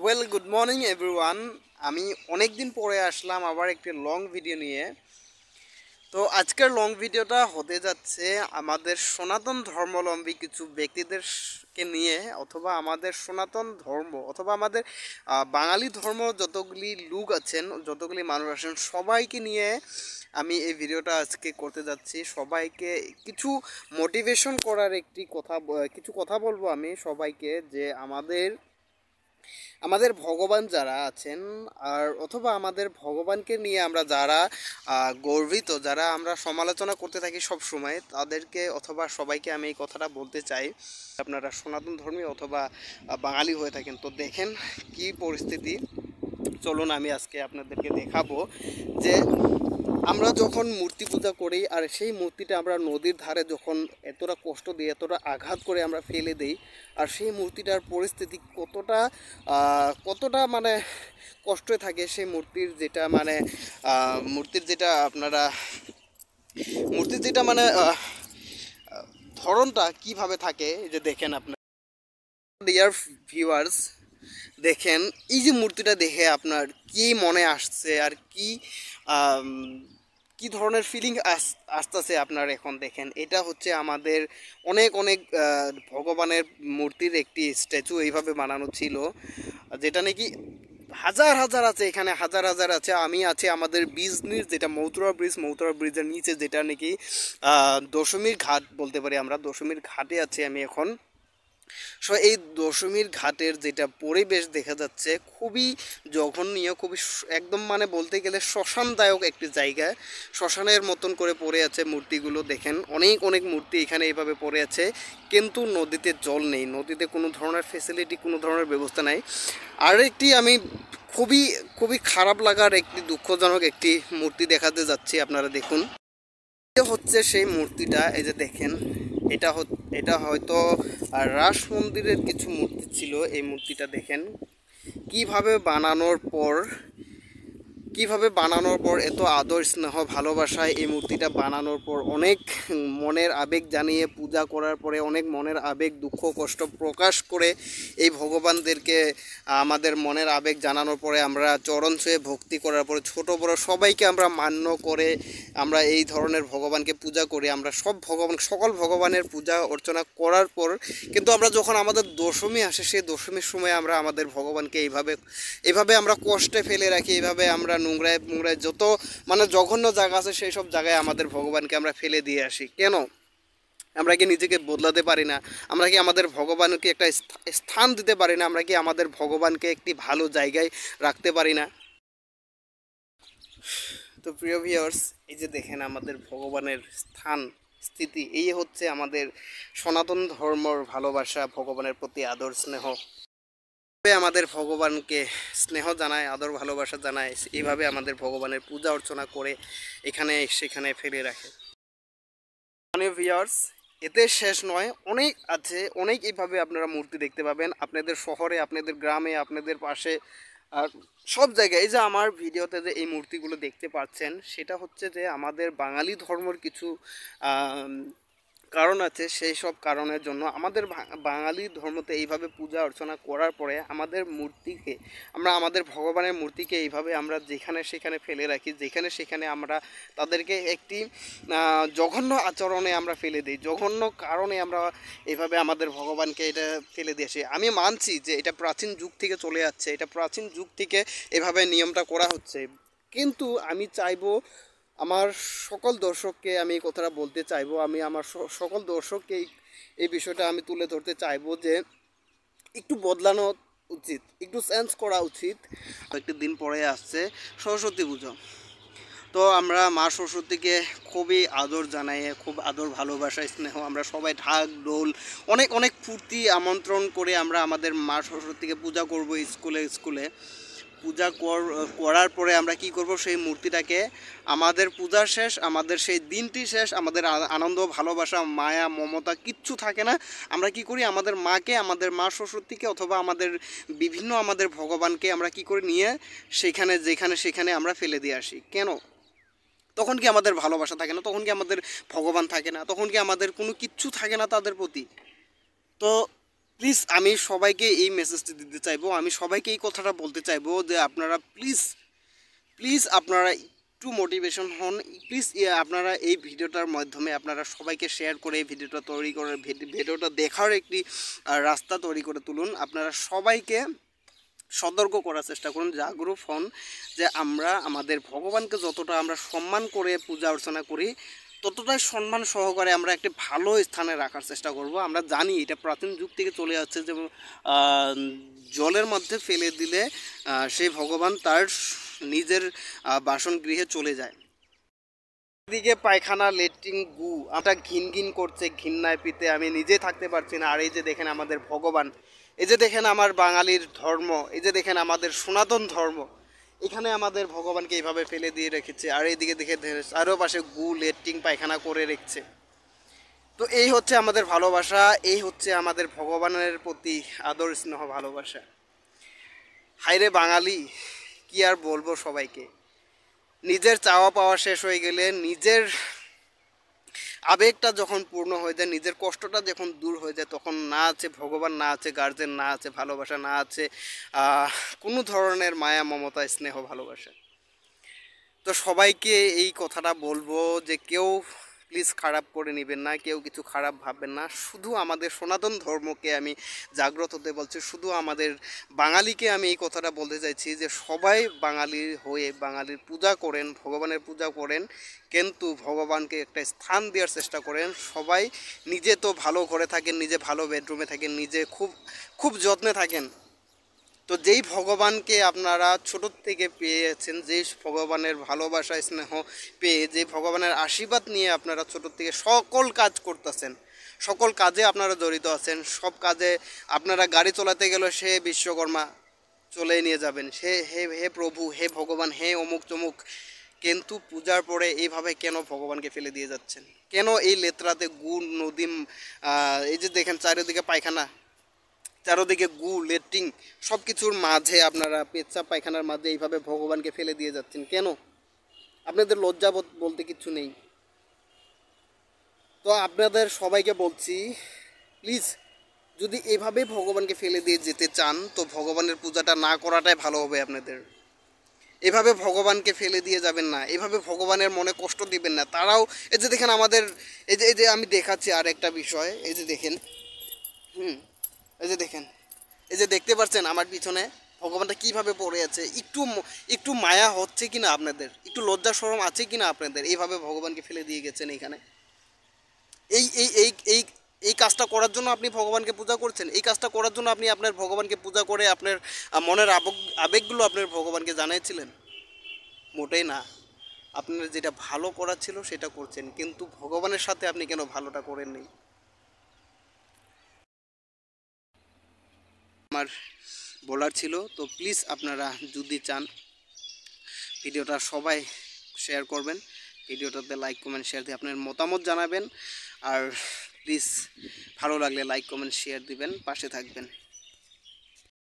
Well good morning everyone. আমি অনেক দিন পরে আসলাম আবার একটি লং ভিডিও নিয়ে। তো আজকের লং ভিডিওটা হতে যাচ্ছে আমাদের সনাতন ধর্মাবলম্বী কিছু ব্যক্তিদেরকে নিয়ে, অথবা আমাদের সনাতন ধর্ম অথবা আমাদের বাঙালি ধর্ম যতগুলি লোক আছেন, যতগুলি মানুষ আছেন, সবাইকে নিয়ে আমি এই ভিডিওটা আজকে করতে যাচ্ছি। সবাইকে কিছু মোটিভেশন করার কিছু কথা বলবো আমি সবাইকে, যে আমাদের ভগবান যারা আছেন আর অথবা আমাদের ভগবানকে নিয়ে আমরা যারা গর্বিত, যারা আমরা সমালোচনা করতে থাকি সব সময়, তাদেরকে অথবা সবাইকে আমি এই কথাটা বলতে চাই। আপনারা সনাতন ধর্মী অথবা বাঙালি হয়ে থাকেন, তো দেখেন কি পরিস্থিতি। চলুন আমি আজকে আপনাদেরকে দেখাবো যে আমরা যখন মূর্তি পূজা করি আর সেই মূর্তিটা আমরা নদীর ধারে যখন এতটা কষ্ট দিই, এতটা আঘাত করে আমরা ফেলে দিই, আর সেই মূর্তিটার পরিস্থিতি কতটা মানে কষ্টে থাকে, সেই মূর্তির যেটা মানে ধরনটা কিভাবে থাকে, এই যে দেখেন আপনার ডিয়ার ভিউয়ার্স, দেখেন এই যে মূর্তিটা দেখে আপনার কি মনে আসছে আর কি ধরনের ফিলিং আসতেছে আপনার। এখন দেখেন, এটা হচ্ছে আমাদের অনেক অনেক ভগবানের মূর্তির একটি স্ট্যাচু এইভাবে বানানো ছিল, যেটা নাকি হাজার হাজার আছে, এখানে হাজার হাজার আছে। আমি আছে আমাদের বিজনির যেটা মৌতরা ব্রিজের নিচে, যেটা নাকি দশমীর ঘাট বলতে পারি আমরা, দশমীর ঘাটে আছে আমি এখন। সো এই দশমীর ঘাটের যেটা পরিবেশ দেখা যাচ্ছে, খুবই জঘন্য, একদম মানে বলতে গেলে শ্মশানদায়ক একটি জায়গা। শ্মশানের মতন করে পড়ে আছে মূর্তিগুলো। দেখেন অনেক অনেক মূর্তি এখানে এইভাবে পড়ে আছে, কিন্তু নদীতে জল নেই, নদীতে কোনো ধরনের ফেসিলিটি, কোনো ধরনের ব্যবস্থা নাই। আর একটি আমি খুবই খুবই খারাপ লাগার একটি দুঃখজনক একটি মূর্তি দেখাতে যাচ্ছি, আপনারা দেখুন। হচ্ছে সেই মূর্তিটা, এই যে দেখেন, এটা হয়তো রাস মন্দিরের কিছু মূর্তি ছিল। এই মূর্তিটা দেখেন কিভাবে বানানোর পর এত আদর স্নেহ ভালোবাসায় এই মূর্তিটা বানানোর পর অনেক মনের আবেগ জানিয়ে পূজা করার পরে, অনেক মনের আবেগ দুঃখ কষ্ট প্রকাশ করে এই ভগবানদেরকে আমাদের মনের আবেগ জানানোর পরে আমরা চরণ ছুঁয়ে ভক্তি করার পরে ছোট বড় সবাইকে আমরা মান্য করে আমরা এই ধরনের ভগবানকে পূজা করি। আমরা সকল ভগবানের পূজা অর্চনা করার পর কিন্তু আমরা যখন আমাদের দশমী আসে, সেই দশমীর সময় আমরা আমাদের ভগবানকে এইভাবে আমরা কষ্টে ফেলে রাখি, এইভাবে আমরা নোংরায় যত মানে জঘন্য জায়গা আছে সেই সব জায়গায় আমাদের ভগবানকে আমরা ফেলে দিয়ে আসি। কেন আমরা কি নিজেকে বদলাতে পারি না? আমরা কি আমাদের ভগবানকে একটা স্থান দিতে পারি না? আমরা কি আমাদের ভগবানকে একটি ভালো জায়গায় রাখতে পারি না? তো প্রিয় ভিউয়ার্স, এই যে দেখেন আমাদের ভগবানের স্থিতি, এই হচ্ছে আমাদের সনাতন ধর্মর ভালোবাসা, ভগবানের প্রতি আদর স্নেহ। আমাদের ভগবানকে স্নেহ জানায়, আদর ভালোবাসা জানায়, এইভাবে আমাদের ভগবানের পূজা অর্চনা করে এখানে সেখানে ফেলে রাখে। মানে ভিউয়ার্স, এতে শেষ নয়, অনেক আছে, অনেক এইভাবে আপনারা মূর্তি দেখতে পাবেন আপনাদের শহরে, আপনাদের গ্রামে, আপনাদের পাশে, আর সব জায়গায়। এই যে আমার ভিডিওতে যে এই মূর্তিগুলো দেখতে পাচ্ছেন, সেটা হচ্ছে যে আমাদের বাঙালি ধর্মের কিছু কারণ আছে। সেই সব কারণের জন্য আমাদের বাঙালি ধর্মতে এইভাবে পূজা অর্চনা করার পরে আমাদের ভগবানের মূর্তিকে এইভাবে আমরা যেখানে সেখানে ফেলে রাখি, যেখানে সেখানে আমরা তাদেরকে একটি জঘন্য আচরণে আমরা ফেলে দিই, জঘন্য কারণে আমরা এইভাবে আমাদের ভগবানকে এটা ফেলে দিয়েছি। আমি মানছি যে এটা প্রাচীন যুগ থেকে চলে যাচ্ছে, এটা প্রাচীন যুগ থেকে এভাবে নিয়মটা করা হচ্ছে, কিন্তু আমি চাইবো আমার সকল দর্শককে আমি এই কথাটা বলতে চাইবো, আমি আমার সকল দর্শককে এই বিষয়টা আমি তুলে ধরতে চাইবো যে একটু বদলানো উচিত, একটু চেঞ্জ করা উচিত। একটি দিন পরে আসছে সরস্বতী পুজো, তো আমরা মা সরস্বতীকে খুবই আদর জানাই, খুব আদর ভালোবাসা স্নেহ আমরা সবাই ঢাক ঢোল অনেক অনেক ফুর্তি আমন্ত্রণ করে আমরা আমাদের মা সরস্বতীকে পূজা করব। স্কুলে পূজা করার পরে আমরা কি করব, সেই মূর্তিটাকে, আমাদের পূজা শেষ, আমাদের সেই দিনটি শেষ, আমাদের আনন্দ ভালোবাসা মায়া মমতা কিচ্ছু থাকে না। আমরা কি করি, আমাদের মাকে, আমাদের মা সরস্বতীকে অথবা আমাদের ভগবানকে আমরা কি করে নিয়ে যেখানে আমরা ফেলে দিয়ে আসি। কেন? তখন কি আমাদের ভালোবাসা থাকে না? তখন কি আমাদের ভগবান থাকে না? তখন কি আমাদের কোনো কিচ্ছু থাকে না তাদের প্রতি? তো প্লিজ আমি সবাইকে এই মেসেজটি দিতে চাইবো, আমি সবাইকে এই কথাটা বলতে চাইবো যে আপনারা প্লিজ প্লিজ আপনারা একটু মোটিভেশন হন, প্লিজ আপনারা এই ভিডিওটার মাধ্যমে আপনারা সবাইকে শেয়ার করে এই ভিডিওটা তৈরি করে ভিডিওটা দেখার একটি রাস্তা তৈরি করে তুলুন। আপনারা সবাইকে সতর্ক করার চেষ্টা করুন, জাগরূক হন যে আমরা আমাদের ভগবানকে যতটা আমরা সম্মান করে পূজা অর্চনা করি ততটাই সম্মান সহকারে আমরা একটি ভালো স্থানে রাখার চেষ্টা করব। আমরা জানি এটা প্রাচীন যুগ থেকে চলে যাচ্ছে যে জলের মধ্যে ফেলে দিলে সেই ভগবান তার নিজের বাসন গৃহে চলে যায়। এদিকে পায়খানা লেট্রিন গু আমরা ঘিন ঘিন করছে, ঘিন্নায় পিতে আমি নিজে থাকতে পারছি না। আর এই যে দেখেন আমাদের ভগবান, এই যে দেখেন আমার বাঙালির ধর্ম, এই যে দেখেন আমাদের সনাতন ধর্ম, এখানে আমাদের ভগবানকে এইভাবে ফেলে দিয়ে রেখেছে। আর এইদিকে দেখে চারোপাশে গু লেট্রিন পায়খানা করে রেখেছে। তো এই হচ্ছে আমাদের ভালোবাসা, এই হচ্ছে আমাদের ভগবানের প্রতি আদর স্নেহ ভালোবাসা। হায়রে বাঙালি, কি আর বলবো সবাইকে, নিজের চাওয়া পাওয়া শেষ হয়ে গেলে, নিজের আবেগটা যখন পূর্ণ হয়ে যায়, নিজের কষ্টটা যখন দূর হয়ে যায়, তখন না আছে ভগবান, না আছে গার্জেন, না আছে ভালোবাসা, না আছে কোনো ধরনের মায়া মমতা স্নেহ ভালোবাসা। তো সবাইকে এই কথাটা বলবো যে কেউ প্লিজ খারাপ করে নেবেন না, কেউ কিছু খারাপ ভাববেন না। শুধু আমাদের সনাতন ধর্মকে আমি জাগ্রত হতে বলছি, শুধু আমাদের বাঙালিকে আমি এই কথাটা বলতে চাইছি যে সবাই বাঙালি হয়ে বাঙালির পূজা করেন, ভগবানের পূজা করেন, কিন্তু ভগবানকে একটা স্থান দেওয়ার চেষ্টা করেন। সবাই নিজে তো ভালো ঘরে থাকেন, নিজে ভালো বেডরুমে থাকেন, নিজে খুব খুব যত্নে থাকেন। তো যেই ভগবানকে আপনারা ছোটোর থেকে পেয়েছেন, যেই ভগবানের ভালোবাসা স্নেহ পেয়ে, যে ভগবানের আশীর্বাদ নিয়ে আপনারা ছোটোর থেকে সকল কাজ করতেছেন, সকল কাজে আপনারা জড়িত আছেন, সব কাজে আপনারা গাড়ি চালাতে গেলে সে বিশ্বকর্মা চলে নিয়ে যাবেন, সে হে হে প্রভু, হে ভগবান, হে অমুক তমুক। কিন্তু পূজার পরে এইভাবে কেন ভগবানকে ফেলে দিয়ে যাচ্ছেন? কেন এই লেত্রাতে গুণ নদী, এই যে দেখেন চারিদিকে পায়খানা, চারোদিকে গু লেট্রিন সব কিছুর মাঝে আপনারা পেচ্ছাপ পায়খানার মাঝে এইভাবে ভগবানকে ফেলে দিয়ে যাচ্ছেন কেন? আপনাদের লজ্জাবোধ বলতে কিছু নেই? তো আপনাদের সবাইকে বলছি, প্লিজ যদি এভাবে ভগবানকে ফেলে দিয়ে যেতে চান তো ভগবানের পূজাটা না করাটাই ভালো হবে আপনাদের। এভাবে ভগবানকে ফেলে দিয়ে যাবেন না, এভাবে ভগবানের মনে কষ্ট দিবেন না। তারাও এই যে দেখেন আমাদের, এই যে আমি দেখাচ্ছি আর একটা বিষয়, এই যে দেখেন, এই যে দেখেন, এই যে দেখতে পাচ্ছেন আমার পিছনে ভগবানটা কিভাবে পড়ে আছে। একটু একটু মায়া হচ্ছে কিনা আপনাদের? একটু লজ্জা শরম আছে কিনা আপনাদের? এইভাবে ভগবানকে ফেলে দিয়ে গেছেন এখানে। এই এই এই এই এই কাজটা করার জন্য আপনি ভগবানকে পূজা করছেন? এই কাজটা করার জন্য আপনি আপনার ভগবানকে পূজা করে আপনার মনের আবেগগুলো আপনার ভগবানকে জানিয়েছিলেন? মোটেই না। আপনার যেটা ভালো করার ছিল সেটা করছেন, কিন্তু ভগবানের সাথে আপনি কেন ভালোটা করেননি? আমার বলার ছিল। তো প্লিজ আপনারা যদি চান ভিডিওটা সবাই শেয়ার করবেন, ভিডিওটাতে লাইক কমেন্ট শেয়ার দিয়ে আপনার মতামত জানাবেন। আর প্লিজ ভালো লাগলে লাইক কমেন্ট শেয়ার দিবেন, পাশে থাকবেন।